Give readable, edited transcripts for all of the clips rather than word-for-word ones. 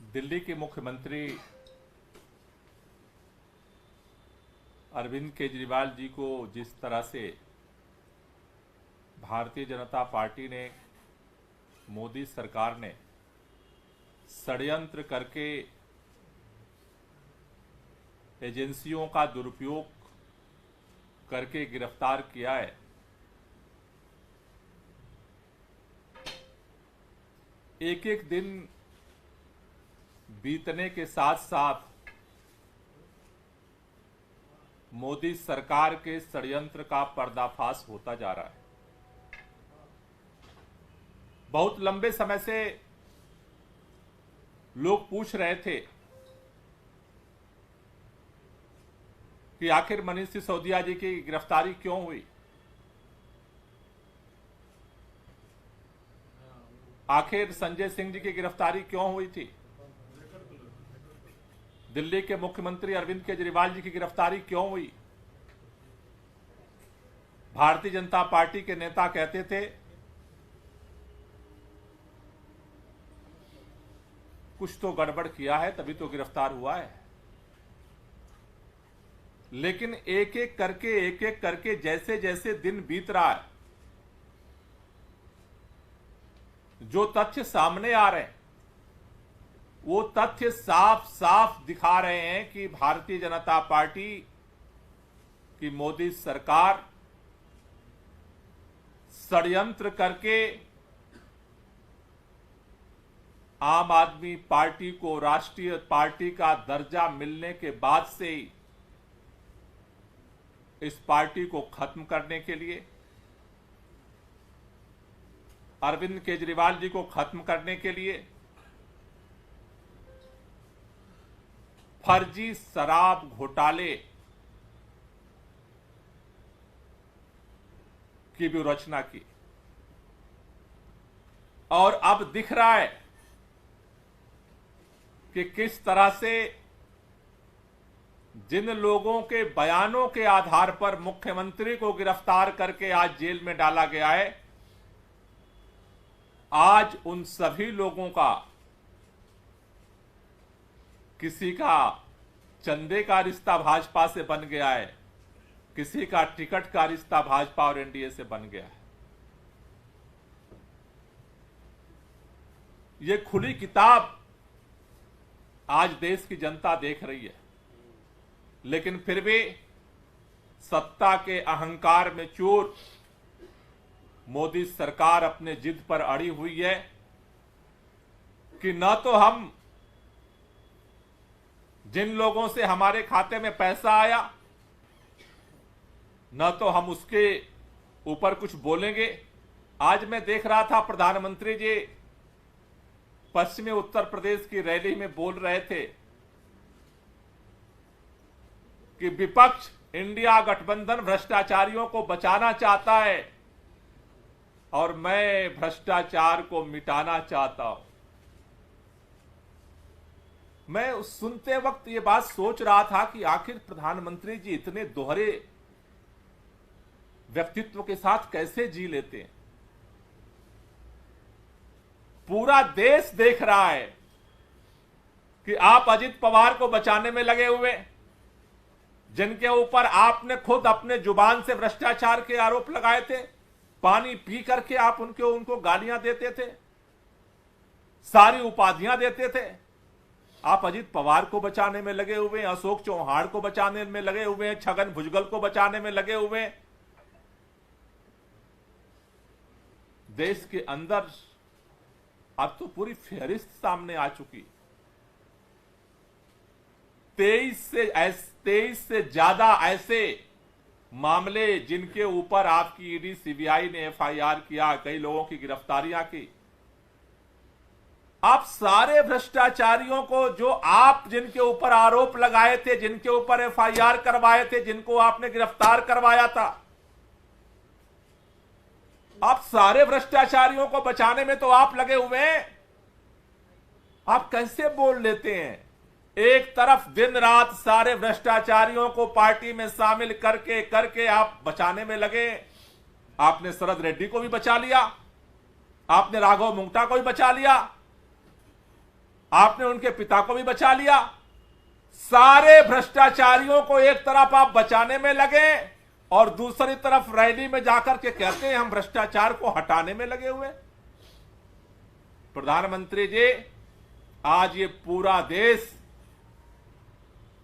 दिल्ली के मुख्यमंत्री अरविंद केजरीवाल जी को जिस तरह से भारतीय जनता पार्टी ने, मोदी सरकार ने षड्यंत्र करके एजेंसियों का दुरुपयोग करके गिरफ्तार किया है, एक एक दिन बीतने के साथ साथ मोदी सरकार के षड्यंत्र का पर्दाफाश होता जा रहा है। बहुत लंबे समय से लोग पूछ रहे थे कि आखिर मनीष सिसोदिया जी की गिरफ्तारी क्यों हुई, आखिर संजय सिंह जी की गिरफ्तारी क्यों हुई थी, दिल्ली के मुख्यमंत्री अरविंद केजरीवाल जी की गिरफ्तारी क्यों हुई। भारतीय जनता पार्टी के नेता कहते थे कुछ तो गड़बड़ किया है तभी तो गिरफ्तार हुआ है, लेकिन एक एक करके जैसे जैसे दिन बीत रहा है, जो तथ्य सामने आ रहे हैं वो तथ्य साफ साफ दिखा रहे हैं कि भारतीय जनता पार्टी की मोदी सरकार षड्यंत्र करके आम आदमी पार्टी को राष्ट्रीय पार्टी का दर्जा मिलने के बाद से ही इस पार्टी को खत्म करने के लिए, अरविंद केजरीवाल जी को खत्म करने के लिए फर्जी शराब घोटाले की भी रचना की। और अब दिख रहा है कि किस तरह से जिन लोगों के बयानों के आधार पर मुख्यमंत्री को गिरफ्तार करके आज जेल में डाला गया है, आज उन सभी लोगों का किसी का चंदे का रिश्ता भाजपा से बन गया है, किसी का टिकट का रिश्ता भाजपा और एनडीए से बन गया है। ये खुली किताब आज देश की जनता देख रही है, लेकिन फिर भी सत्ता के अहंकार में चूर मोदी सरकार अपने जिद पर अड़ी हुई है कि न तो हम जिन लोगों से हमारे खाते में पैसा आया न तो हम उसके ऊपर कुछ बोलेंगे। आज मैं देख रहा था प्रधानमंत्री जी पश्चिमी उत्तर प्रदेश की रैली में बोल रहे थे कि विपक्ष इंडिया गठबंधन भ्रष्टाचारियों को बचाना चाहता है और मैं भ्रष्टाचार को मिटाना चाहता हूं। मैं सुनते वक्त ये बात सोच रहा था कि आखिर प्रधानमंत्री जी इतने दोहरे व्यक्तित्व के साथ कैसे जी लेते हैं। पूरा देश देख रहा है कि आप अजित पवार को बचाने में लगे हुए, जिनके ऊपर आपने खुद अपने जुबान से भ्रष्टाचार के आरोप लगाए थे, पानी पी करके आप उनको गालियां देते थे, सारी उपाधियां देते थे। आप अजित पवार को बचाने में लगे हुए हैं, अशोक चौहान को बचाने में लगे हुए हैं, छगन भुजबल को बचाने में लगे हुए हैं। देश के अंदर अब तो पूरी फेहरिस्त सामने आ चुकी। 23 से ज्यादा ऐसे मामले जिनके ऊपर आपकी ईडी सीबीआई ने एफआईआर किया, कई लोगों की गिरफ्तारियां की। आप सारे भ्रष्टाचारियों को जो आप जिनके ऊपर आरोप लगाए थे, जिनके ऊपर एफआईआर करवाए थे, जिनको आपने गिरफ्तार करवाया था, आप सारे भ्रष्टाचारियों को बचाने में तो आप लगे हुए हैं। आप कैसे बोल लेते हैं? एक तरफ दिन रात सारे भ्रष्टाचारियों को पार्टी में शामिल करके आप बचाने में लगे। आपने शरद रेड्डी को भी बचा लिया, आपने राघव मुंगटा को भी बचा लिया, आपने उनके पिता को भी बचा लिया। सारे भ्रष्टाचारियों को एक तरफ आप बचाने में लगे और दूसरी तरफ रैली में जाकर के कहते हैं हम भ्रष्टाचार को हटाने में लगे हुए। प्रधानमंत्री जी, आज ये पूरा देश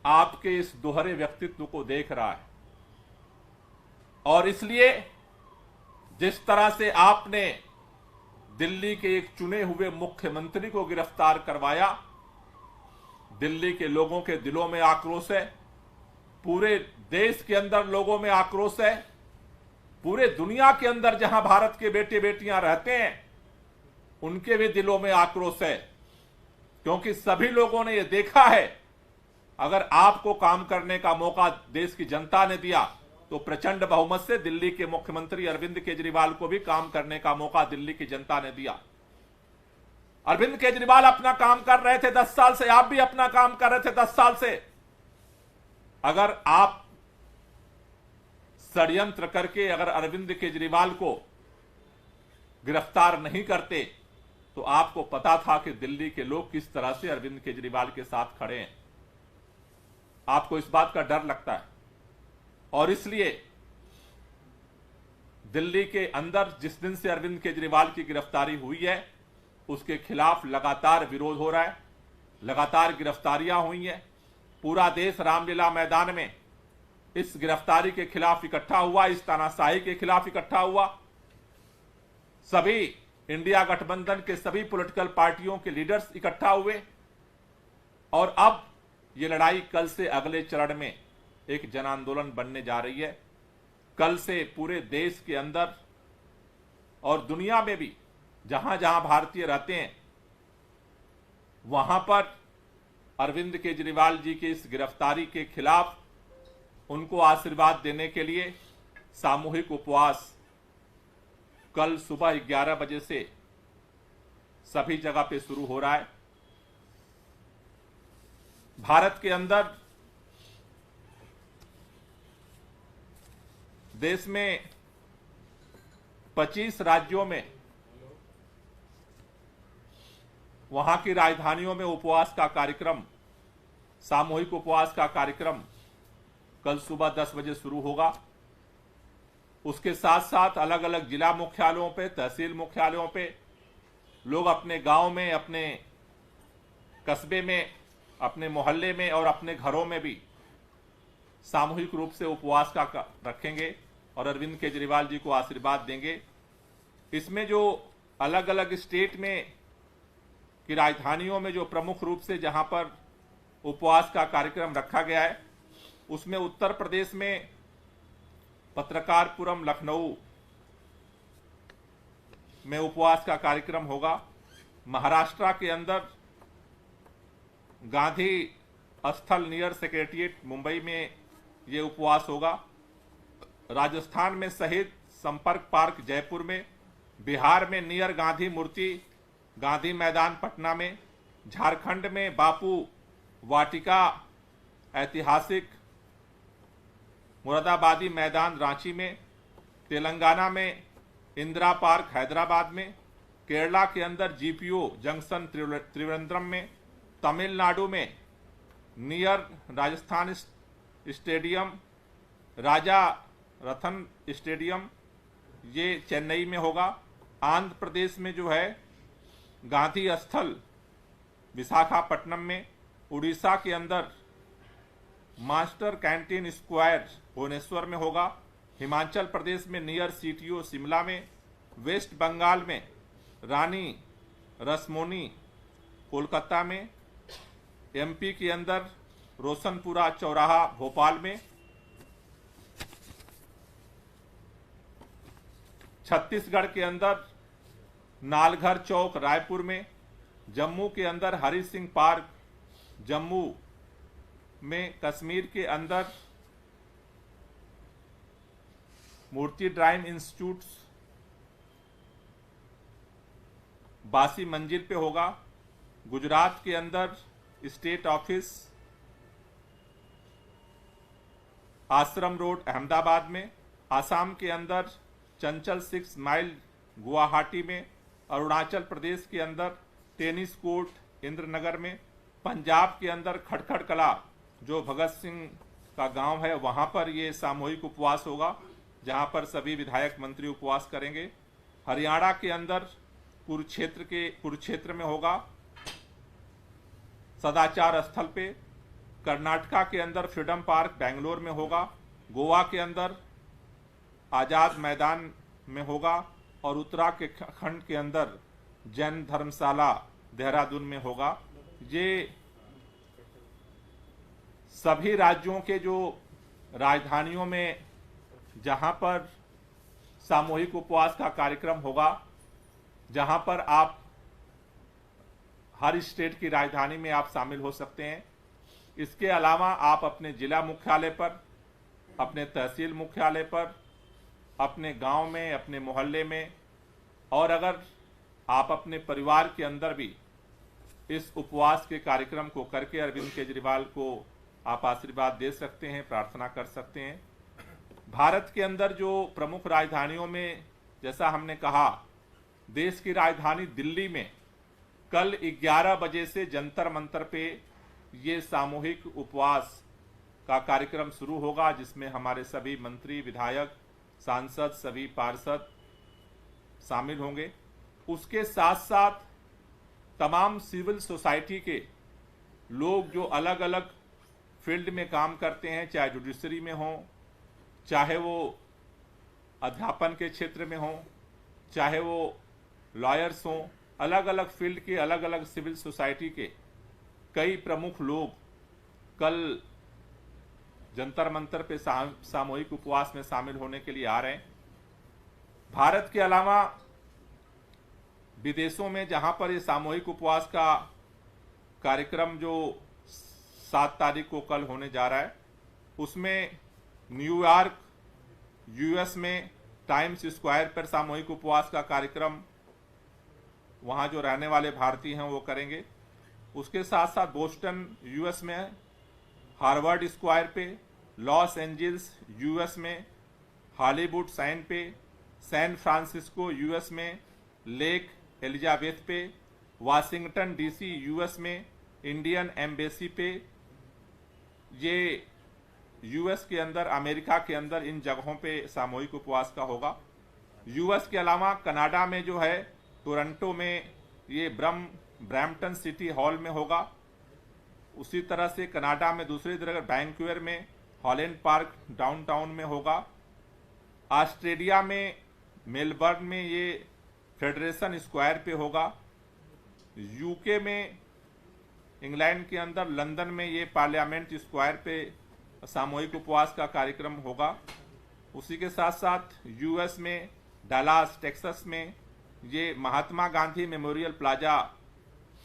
आपके इस दोहरे व्यक्तित्व को देख रहा है और इसलिए जिस तरह से आपने दिल्ली के एक चुने हुए मुख्यमंत्री को गिरफ्तार करवाया, दिल्ली के लोगों के दिलों में आक्रोश है, पूरे देश के अंदर लोगों में आक्रोश है, पूरे दुनिया के अंदर जहां भारत के बेटे बेटियां रहते हैं उनके भी दिलों में आक्रोश है, क्योंकि सभी लोगों ने यह देखा है अगर आपको काम करने का मौका देश की जनता ने दिया तो प्रचंड बहुमत से दिल्ली के मुख्यमंत्री अरविंद केजरीवाल को भी काम करने का मौका दिल्ली की जनता ने दिया। अरविंद केजरीवाल अपना काम कर रहे थे 10 साल से, आप भी अपना काम कर रहे थे 10 साल से। अगर आप षड्यंत्र करके अगर अरविंद केजरीवाल को गिरफ्तार नहीं करते तो आपको पता था कि दिल्ली के लोग किस तरह से अरविंद केजरीवाल के साथ खड़े हैं। आपको इस बात का डर लगता है और इसलिए दिल्ली के अंदर जिस दिन से अरविंद केजरीवाल की गिरफ्तारी हुई है उसके खिलाफ लगातार विरोध हो रहा है, लगातार गिरफ्तारियां हुई हैं। पूरा देश रामलीला मैदान में इस गिरफ्तारी के खिलाफ इकट्ठा हुआ, इस तानाशाही के खिलाफ इकट्ठा हुआ। सभी इंडिया गठबंधन के सभी पॉलिटिकल पार्टियों के लीडर्स इकट्ठा हुए और अब यह लड़ाई कल से अगले चरण में एक जन आंदोलन बनने जा रही है। कल से पूरे देश के अंदर और दुनिया में भी जहां जहां भारतीय रहते हैं वहां पर अरविंद केजरीवाल जी की इस गिरफ्तारी के खिलाफ उनको आशीर्वाद देने के लिए सामूहिक उपवास कल सुबह 11 बजे से सभी जगह पे शुरू हो रहा है। भारत के अंदर देश में 25 राज्यों में वहां की राजधानियों में उपवास का कार्यक्रम, सामूहिक उपवास का कार्यक्रम कल सुबह 10 बजे शुरू होगा। उसके साथ साथ अलग अलग जिला मुख्यालयों पे, तहसील मुख्यालयों पे लोग अपने गांव में, अपने कस्बे में, अपने मोहल्ले में और अपने घरों में भी सामूहिक रूप से उपवास का रखेंगे और अरविंद केजरीवाल जी को आशीर्वाद देंगे। इसमें जो अलग अलग स्टेट में की राजधानियों में जो प्रमुख रूप से जहां पर उपवास का कार्यक्रम रखा गया है उसमें उत्तर प्रदेश में पत्रकारपुरम लखनऊ में उपवास का कार्यक्रम होगा। महाराष्ट्र के अंदर गांधी स्थल नियर सेक्रेटरिएट मुंबई में ये उपवास होगा। राजस्थान में शहीद संपर्क पार्क जयपुर में, बिहार में नियर गांधी मूर्ति गांधी मैदान पटना में, झारखंड में बापू वाटिका ऐतिहासिक मुरादाबादी मैदान रांची में, तेलंगाना में इंदिरा पार्क हैदराबाद में, केरला के अंदर जीपीओ जंक्शन त्रिवेंद्रम में, तमिलनाडु में नियर राजस्थान स्टेडियम राजा रतन स्टेडियम ये चेन्नई में होगा। आंध्र प्रदेश में जो है गांधी स्थल विशाखापट्टनम में, उड़ीसा के अंदर मास्टर कैंटीन स्क्वायर भुवनेश्वर में होगा। हिमाचल प्रदेश में नियर सीटीओ शिमला में, वेस्ट बंगाल में रानी रसमोनी कोलकाता में, एमपी के अंदर रोशनपुरा चौराहा भोपाल में, छत्तीसगढ़ के अंदर नालघर चौक रायपुर में, जम्मू के अंदर हरि सिंह पार्क जम्मू में, कश्मीर के अंदर मूर्ति ड्राइव इंस्टीट्यूट बासी मंजिल पे होगा। गुजरात के अंदर स्टेट ऑफिस आश्रम रोड अहमदाबाद में, आसाम के अंदर चंचल 6 माइल गुवाहाटी में, अरुणाचल प्रदेश के अंदर टेनिस कोर्ट इंद्रनगर में, पंजाब के अंदर खटखड़ कला जो भगत सिंह का गांव है वहां पर ये सामूहिक उपवास होगा, जहां पर सभी विधायक मंत्री उपवास करेंगे। हरियाणा के अंदर कुरुक्षेत्र में होगा सदाचार स्थल पे। कर्नाटका के अंदर फ्रीडम पार्क बेंगलोर में होगा। गोवा के अंदर आजाद मैदान में होगा और उत्तराखंड के अंदर जैन धर्मशाला देहरादून में होगा। ये सभी राज्यों के जो राजधानियों में जहां पर सामूहिक उपवास का कार्यक्रम होगा, जहां पर आप हर स्टेट की राजधानी में आप शामिल हो सकते हैं। इसके अलावा आप अपने जिला मुख्यालय पर, अपने तहसील मुख्यालय पर, अपने गांव में, अपने मोहल्ले में, और अगर आप अपने परिवार के अंदर भी इस उपवास के कार्यक्रम को करके अरविंद केजरीवाल को आप आशीर्वाद दे सकते हैं, प्रार्थना कर सकते हैं। भारत के अंदर जो प्रमुख राजधानियों में, जैसा हमने कहा, देश की राजधानी दिल्ली में कल 11 बजे से जंतर मंतर पे ये सामूहिक उपवास का कार्यक्रम शुरू होगा, जिसमें हमारे सभी मंत्री, विधायक, सांसद, सभी पार्षद शामिल होंगे। उसके साथ साथ तमाम सिविल सोसाइटी के लोग जो अलग अलग फील्ड में काम करते हैं, चाहे जुडिशरी में हो, चाहे वो अध्यापन के क्षेत्र में हो, चाहे वो लॉयर्स हों, अलग अलग फील्ड के अलग अलग सिविल सोसाइटी के कई प्रमुख लोग कल जंतर मंतर पे सामूहिक उपवास में शामिल होने के लिए आ रहे हैं। भारत के अलावा विदेशों में जहां पर ये सामूहिक उपवास का कार्यक्रम जो 7 तारीख को कल होने जा रहा है, उसमें न्यूयॉर्क यूएस में टाइम्स स्क्वायर पर सामूहिक उपवास का कार्यक्रम वहां जो रहने वाले भारतीय हैं वो करेंगे। उसके साथ साथ बोस्टन यूएस में, हार्वर्ड स्क्वायर पे, लॉस एंजल्स यूएस में, हॉलीवुड साइन पे, सैन फ्रांसिस्को यूएस में, लेक एलिजाबेथ पे, वाशिंगटन डीसी यूएस में, इंडियन एम्बेसी पे, ये यूएस के अंदर, अमेरिका के अंदर इन जगहों पे सामूहिक उपवास का होगा। यूएस के अलावा कनाडा में जो है टोरंटो में ये ब्रैम्पटन सिटी हॉल में होगा। उसी तरह से कनाडा में दूसरी जगह वैंकूवर में हॉलैंड पार्क डाउनटाउन में होगा। ऑस्ट्रेलिया में मेलबर्न में ये फेडरेशन स्क्वायर पे होगा। यूके में, इंग्लैंड के अंदर लंदन में ये पार्लियामेंट स्क्वायर पे सामूहिक उपवास का कार्यक्रम होगा। उसी के साथ साथ यूएस में डलास टेक्सास में ये महात्मा गांधी मेमोरियल प्लाजा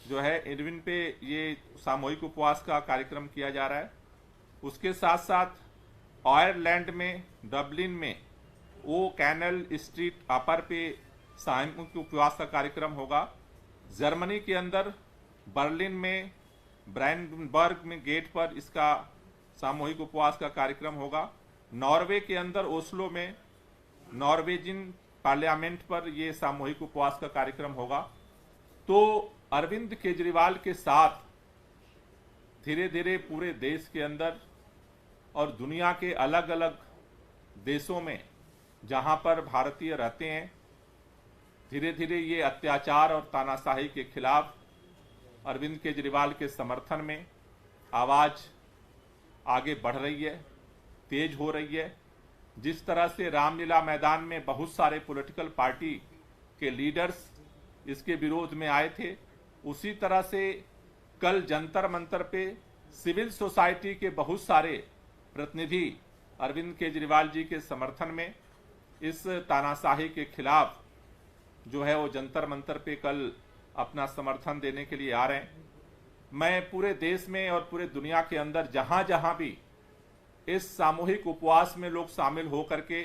जो है इरविन पे ये सामूहिक उपवास का कार्यक्रम किया जा रहा है। उसके साथ साथ आयरलैंड में डबलिन में ओ कैनल स्ट्रीट अपर पे सामूहिक उपवास का कार्यक्रम होगा। जर्मनी के अंदर बर्लिन में ब्रांडनबर्ग में गेट पर इसका सामूहिक उपवास का कार्यक्रम होगा। नॉर्वे के अंदर ओस्लो में नॉर्वेजियन पार्लियामेंट पर यह सामूहिक उपवास का कार्यक्रम होगा। तो अरविंद केजरीवाल के साथ धीरे धीरे पूरे देश के अंदर और दुनिया के अलग अलग देशों में जहां पर भारतीय रहते हैं, धीरे धीरे ये अत्याचार और तानाशाही के खिलाफ अरविंद केजरीवाल के समर्थन में आवाज आगे बढ़ रही है, तेज हो रही है। जिस तरह से रामलीला मैदान में बहुत सारे पॉलिटिकल पार्टी के लीडर्स इसके विरोध में आए थे, उसी तरह से कल जंतर मंतर पे सिविल सोसाइटी के बहुत सारे प्रतिनिधि अरविंद केजरीवाल जी के समर्थन में इस तानाशाही के खिलाफ जो है वो जंतर मंतर पे कल अपना समर्थन देने के लिए आ रहे हैं। मैं पूरे देश में और पूरे दुनिया के अंदर जहां जहां भी इस सामूहिक उपवास में लोग शामिल हो करके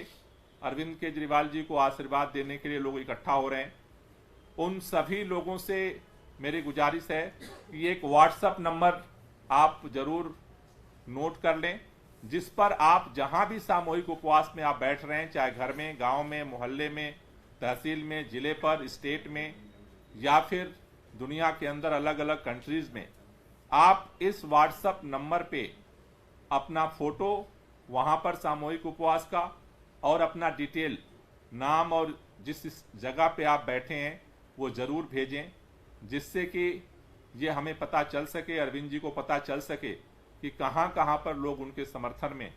अरविंद केजरीवाल जी को आशीर्वाद देने के लिए लोग इकट्ठा हो रहे हैं, उन सभी लोगों से मेरी गुजारिश है कि एक व्हाट्सएप नंबर आप जरूर नोट कर लें, जिस पर आप जहां भी सामूहिक उपवास में आप बैठ रहे हैं, चाहे घर में, गांव में, मोहल्ले में, तहसील में, जिले पर, स्टेट में, या फिर दुनिया के अंदर अलग अलग कंट्रीज में, आप इस व्हाट्सएप नंबर पे अपना फोटो वहां पर सामूहिक उपवास का और अपना डिटेल, नाम और जिस जगह पे आप बैठे हैं वो जरूर भेजें, जिससे कि ये हमें पता चल सके, अरविंद जी को पता चल सके कि कहां कहां पर लोग उनके समर्थन में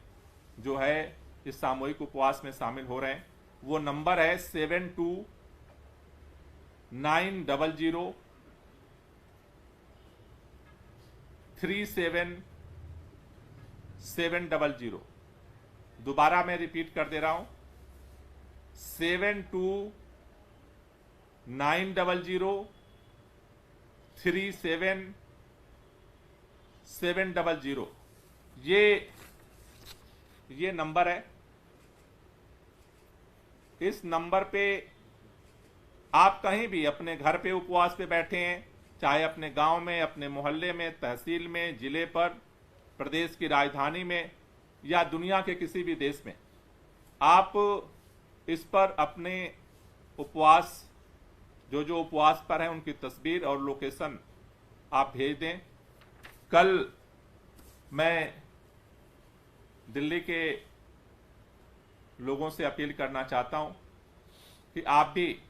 जो है इस सामूहिक उपवास में शामिल हो रहे हैं। वो नंबर है 72903700। दोबारा मैं रिपीट कर दे रहा हूं, 72903700। ये नंबर है। इस नंबर पे आप कहीं भी अपने घर पे उपवास पे बैठे हैं, चाहे अपने गांव में, अपने मोहल्ले में, तहसील में, जिले पर, प्रदेश की राजधानी में या दुनिया के किसी भी देश में, आप इस पर अपने उपवास जो उपवास पर हैं उनकी तस्वीर और लोकेशन आप भेज दें। कल मैं दिल्ली के लोगों से अपील करना चाहता हूं कि आप भी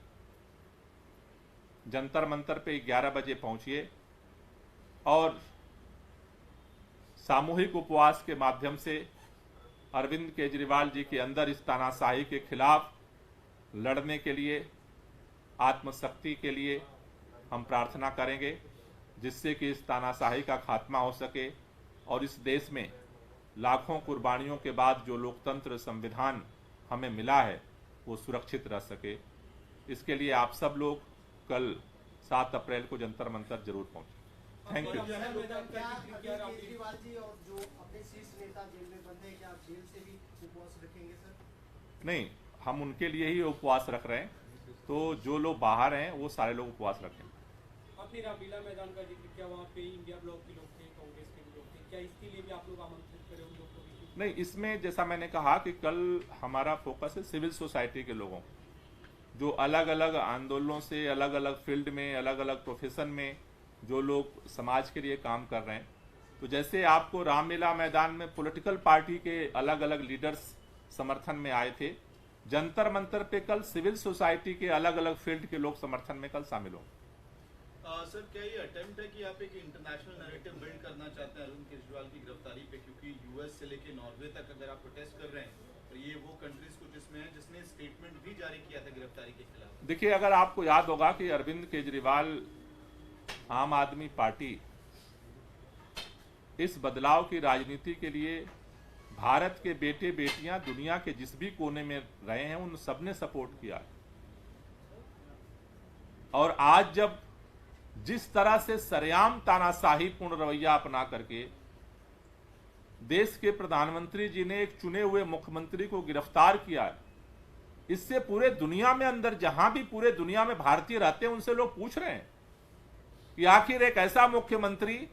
जंतर मंतर पे 11 बजे पहुंचिए और सामूहिक उपवास के माध्यम से अरविंद केजरीवाल जी के अंदर इस तानाशाही के खिलाफ लड़ने के लिए, आत्मशक्ति के लिए हम प्रार्थना करेंगे, जिससे कि इस तानाशाही का खात्मा हो सके और इस देश में लाखों कुर्बानियों के बाद जो लोकतंत्र संविधान हमें मिला है वो सुरक्षित रह सके। इसके लिए आप सब लोग कल 7 अप्रैल को जंतर मंतर जरूर पहुंचे। Thank you. केजरीवाल जी और जो अपने शीर्ष नेता जेल में बंद हैं, क्या आप जेल से भी उपवास रखेंगे सर? नहीं, हम उनके लिए ही उपवास रख रहे हैं, तो जो लोग बाहर हैं वो सारे लोग उपवास रखें। आपने रामलीला मैदान का जिक्र किया, वहाँ पे इंडिया ब्लॉक के लोग थे, कांग्रेस के भी लोग थे, क्या इसके लिए भी आप लोग आमंत्रित करें उन लोगों को? नहीं, इसमें जैसा मैंने कहा कि कल हमारा फोकस है सिविल सोसाइटी के लोगों, जो अलग अलग आंदोलनों से, अलग अलग फील्ड में, अलग अलग प्रोफेशन में जो लोग समाज के लिए काम कर रहे हैं। तो जैसे आपको रामलीला मैदान में पॉलिटिकल पार्टी के अलग अलग लीडर्स समर्थन में आए थे, जंतर मंतर पे कल सिविल सोसाइटी के अलग अलग फील्ड के लोग समर्थन में कल शामिल होंगे। सर, क्या ये अटेम्प्ट है कि आप एक इंटरनेशनल नैरेटिव बिल्ड करना चाहते हैं अरविंद केजरीवाल की गिरफ्तारी पे, क्योंकि यूएस से लेके नॉर्वे तक अगर आप प्रोटेस्ट कर रहे हैं तो ये वो कंट्रीज कुछ इसमें है जिसने स्टेटमेंट भी जारी किया था गिरफ्तारी के खिलाफ। देखिए, अगर आपको याद होगा कि अरविंद केजरीवाल, आम आदमी पार्टी इस बदलाव की राजनीति के लिए भारत के बेटे बेटियां दुनिया के जिस भी कोने में रहे हैं उन सबने सपोर्ट किया। और आज जब जिस तरह से सरेआम तानाशाही पूर्ण रवैया अपना करके देश के प्रधानमंत्री जी ने एक चुने हुए मुख्यमंत्री को गिरफ्तार किया है, इससे पूरे दुनिया में अंदर जहां भी पूरे दुनिया में भारतीय रहते हैं उनसे लोग पूछ रहे हैं कि आखिर एक ऐसा मुख्यमंत्री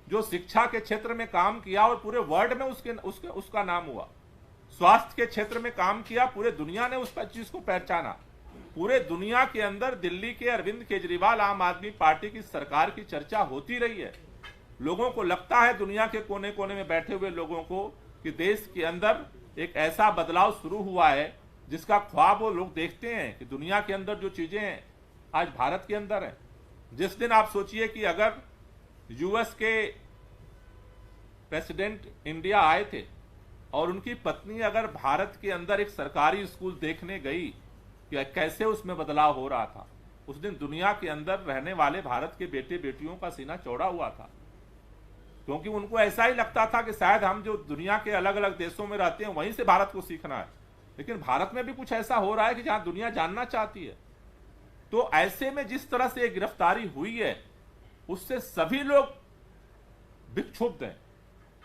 जो शिक्षा के क्षेत्र में काम किया और पूरे वर्ल्ड में उसका नाम हुआ, स्वास्थ्य के क्षेत्र में काम किया, पूरे दुनिया ने उस चीज को पहचाना, पूरे दुनिया के अंदर दिल्ली के अरविंद केजरीवाल आम आदमी पार्टी की सरकार की चर्चा होती रही है। लोगों को लगता है, दुनिया के कोने कोने में बैठे हुए लोगों को, कि देश के अंदर एक ऐसा बदलाव शुरू हुआ है जिसका ख्वाब वो लोग देखते हैं कि दुनिया के अंदर जो चीजें हैं आज भारत के अंदर है। जिस दिन आप सोचिए कि अगर यूएस के प्रेसिडेंट इंडिया आए थे और उनकी पत्नी अगर भारत के अंदर एक सरकारी स्कूल देखने गई कि कैसे उसमें बदलाव हो रहा था, उस दिन दुनिया के अंदर रहने वाले भारत के बेटे बेटियों का सीना चौड़ा हुआ था, क्योंकि उनको ऐसा ही लगता था कि शायद हम जो दुनिया के अलग अलग देशों में रहते हैं वहीं से भारत को सीखना है, लेकिन भारत में भी कुछ ऐसा हो रहा है कि जहां दुनिया जानना चाहती है। तो ऐसे में जिस तरह से गिरफ्तारी हुई है उससे सभी लोग विक्षुब्ध हैं,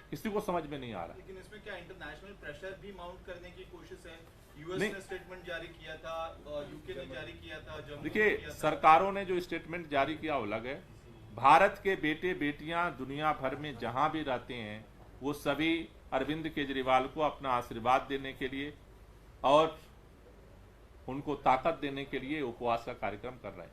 किसी को समझ में नहीं आ रहा। लेकिन इसमें क्या इंटरनेशनल प्रेशर भी माउंट करने की कोशिश है? यूएस ने स्टेटमेंट जारी किया था, यूके ने जारी किया था, देखिए, सरकारों ने जो स्टेटमेंट जारी किया वो अलग है। भारत के बेटे बेटियां दुनिया भर में जहां भी रहते हैं वो सभी अरविंद केजरीवाल को अपना आशीर्वाद देने के लिए और उनको ताकत देने के लिए उपवास का कार्यक्रम कर रहे हैं।